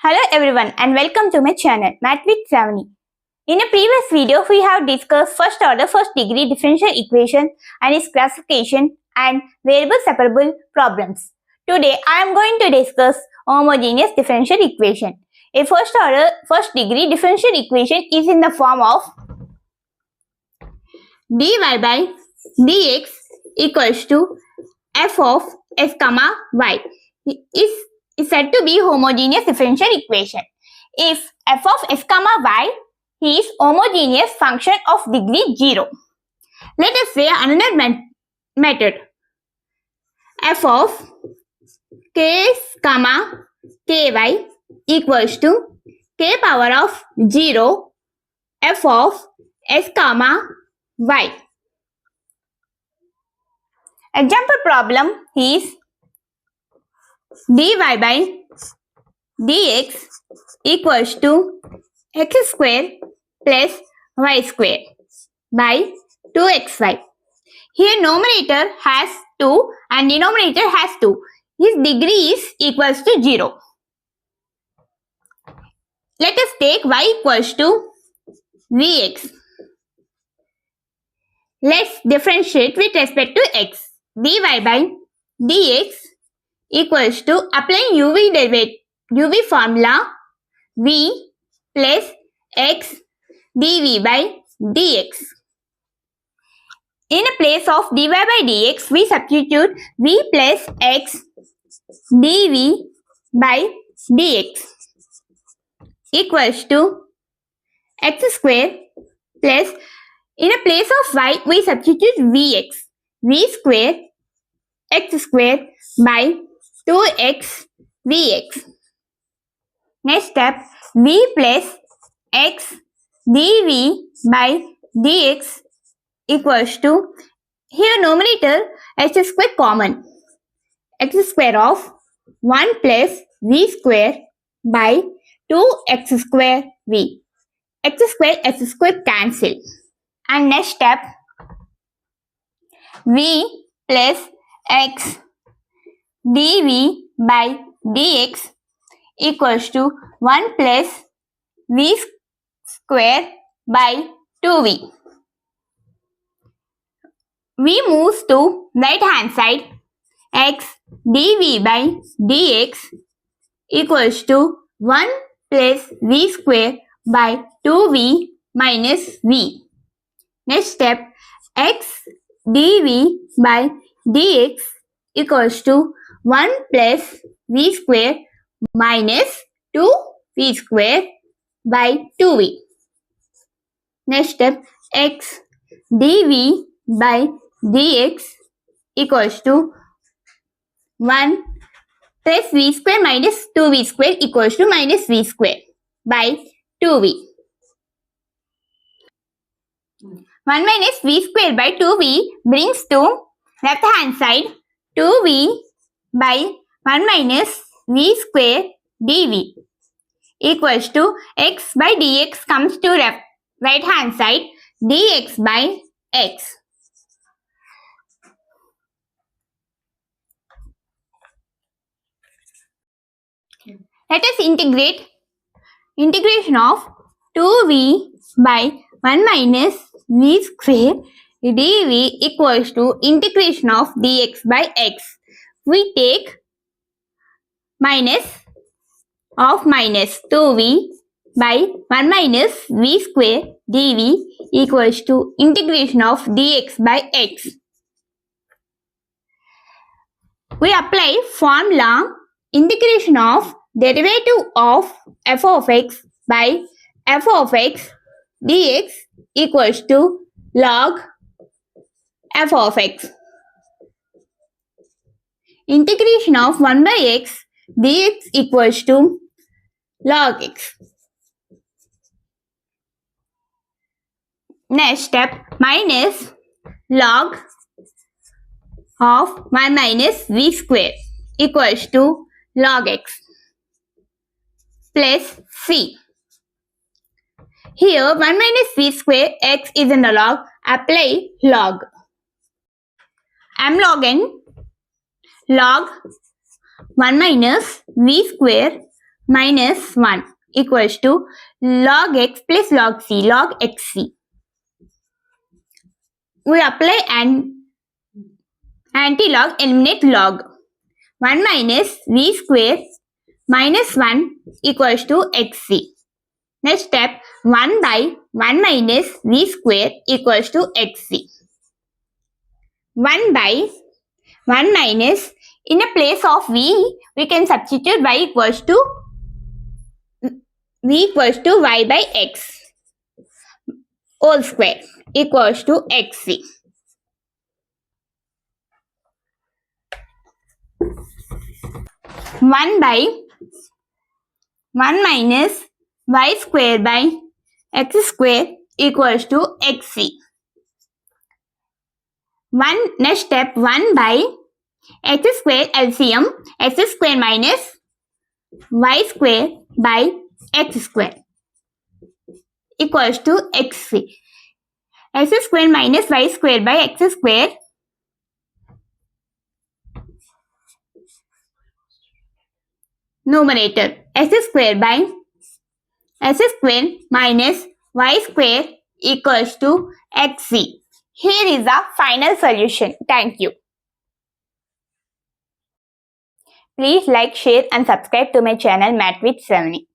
Hello everyone and welcome to my channel Math with Savani. In a previous video, we have discussed first order first degree differential equation and its classification and variable separable problems. Today I am going to discuss homogeneous differential equation. A first order first degree differential equation is in the form of dy by dx equals to f of s comma y is said to be homogeneous differential equation. If f of s comma y is homogeneous function of degree 0. Let us say another method. F of k comma ky equals to k power of 0 f of s comma y. Example problem is dy by dx equals to x square plus y square by 2xy. Here numerator has 2 and denominator has 2. His degree is equals to 0. Let us take y equals to vx. Let's differentiate with respect to x. Dy by dx equals to applying UV formula v plus x dv by dx. In place of dy by dx, we substitute v plus x dv by dx equals to x square plus, in a place of y, we substitute vx, v square x square by 2x vx. Next step, v plus x dv by dx equals to, here numerator x square common, x square of 1 plus v square by 2x square v. X square cancel. And next step, v plus x dv by dx equals to 1 plus v square by 2v. V moves to right hand side. X dv by dx equals to 1 plus v square by 2v minus v. Next step, x dv by dx equals to 1 plus v square minus 2v square by 2v. Next step, x dv by dx equals to 1 plus v square minus 2v square equals to minus v square by 2v. 1 minus v square by 2v brings to left hand side 2v by 1 minus v square dv equals to x by dx comes to right hand side dx by x. Let us integrate. Integration of 2v by 1 minus v square dv equals to integration of dx by x. We take minus of minus 2v by 1 minus v square dv equals to integration of dx by x. We apply formula integration of derivative of f of x by f of x dx equals to log f of x. Integration of 1 by x dx equals to log x. Next step, minus log of 1 minus v square equals to log x plus c. Here 1 minus v square x is in the log, apply log. I'm logging log 1 minus v square minus 1 equals to log x plus log c, log xc. We apply an anti-log, eliminate log. 1 minus v square minus 1 equals to xc. Next step, 1 by 1 minus v square equals to xc. 1 by 1 minus, in the place of v, we can substitute y equals to y by x whole square equals to xc. 1 by 1 minus y square by x square equals to xc. Next step, 1 by x square LCM, x square minus y square by x square equals to xc. x square minus y square by x square numerator, x square by x square minus y square equals to xc. Here is the final solution. Thank you. Please like, share and subscribe to my channel Math with Savani.